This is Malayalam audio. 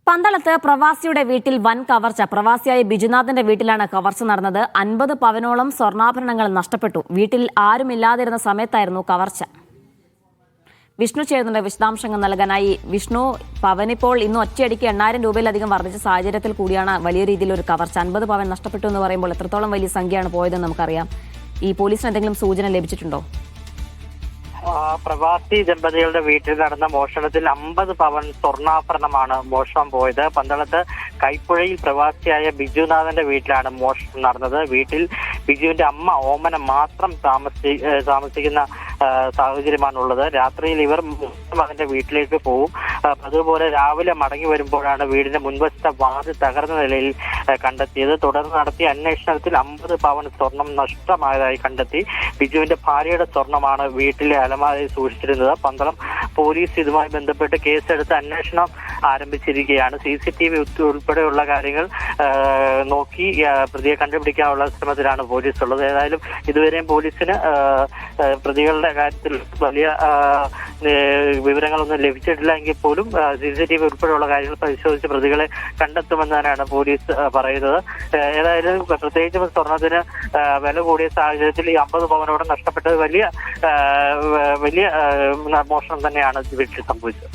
പന്തളത്ത് പ്രവാസിയുടെ വീട്ടിൽ വൻ കവർച്ച. പ്രവാസിയായ ബിജുനാഥിന്റെ വീട്ടിലാണ് കവർച്ച നടന്നത്. 50 പവനോളം സ്വർണ്ണാഭരണങ്ങൾ നഷ്ടപ്പെട്ടു. വീട്ടിൽ ആരുമില്ലാതിരുന്ന സമയത്തായിരുന്നു കവർച്ച. വിഷ്ണു ചേരുന്നുണ്ട് വിശദാംശങ്ങൾ നൽകാനായി. വിഷ്ണു, പവനിപ്പോൾ ഇന്ന് ഒറ്റയടിക്ക് 8000 രൂപയിലധികം വർദ്ധിച്ച സാഹചര്യത്തിൽ കൂടിയാണ് വലിയ രീതിയിലൊരു കവർച്ച. 50 പവൻ നഷ്ടപ്പെട്ടു എന്ന് പറയുമ്പോൾ എത്രത്തോളം വലിയ സംഖ്യയാണ് പോയതെന്ന് നമുക്കറിയാം. ഈ പോലീസിന് എന്തെങ്കിലും സൂചന ലഭിച്ചിട്ടുണ്ടോ? പ്രവാസി ദമ്പതികളുടെ വീട്ടിൽ നടന്ന മോഷണത്തിൽ 50 പവൻ സ്വർണ്ണാഭരണമാണ് മോഷണം പോയത്. പന്തളത്ത് കൈപ്പുഴയിൽ പ്രവാസിയായ ബിജുനാഥന്റെ വീട്ടിലാണ് മോഷണം നടന്നത്. വീട്ടിൽ ബിജുവിന്റെ അമ്മ ഓമന മാത്രം താമസിക്കുന്ന സാഹചര്യമാണുള്ളത്. രാത്രിയിൽ ഇവർ മകന്റെ വീട്ടിലേക്ക് പോകും. അതുപോലെ രാവിലെ മടങ്ങി വരുമ്പോഴാണ് വീടിന്റെ മുൻവശത്തെ വാതിൽ തകർന്ന നിലയിൽ കണ്ടെത്തിയത്. തുടർന്ന് നടത്തിയ അന്വേഷണത്തിൽ 50 പവൻ സ്വർണം നഷ്ടമായതായി കണ്ടെത്തി. ബിജുവിന്റെ ഭാര്യയുടെ സ്വർണമാണ് വീട്ടിലെ അലമാരയിൽ സൂക്ഷിച്ചിരുന്നത്. പന്തളം പോലീസ് ഇതുമായി ബന്ധപ്പെട്ട് കേസെടുത്ത് അന്വേഷണം ആരംഭിച്ചിരിക്കുകയാണ്. CCTV ഉൾപ്പെടെയുള്ള കാര്യങ്ങൾ നോക്കി പ്രതിയെ കണ്ടുപിടിക്കാനുള്ള ശ്രമത്തിലാണ് പോലീസ് ഉള്ളത്. ഏതായാലും ഇതുവരെയും പോലീസിന് പ്രതികളുടെ കാര്യത്തിൽ വലിയ വിവരങ്ങളൊന്നും ലഭിച്ചിട്ടില്ല എങ്കിൽ പോലും CCTV ഉൾപ്പെടെയുള്ള കാര്യങ്ങൾ പരിശോധിച്ച് പ്രതികളെ കണ്ടെത്തുമെന്ന് തന്നെയാണ് പോലീസ് പറയുന്നത്. ഏതായാലും പ്രത്യേകിച്ചും സ്വർണത്തിന് വില കൂടിയ സാഹചര്യത്തിൽ ഈ 50 പവനോടെ നഷ്ടപ്പെട്ടത് വലിയ മോഷണം തന്നെയാണ് വീട്ടിൽ സംഭവിച്ചത്.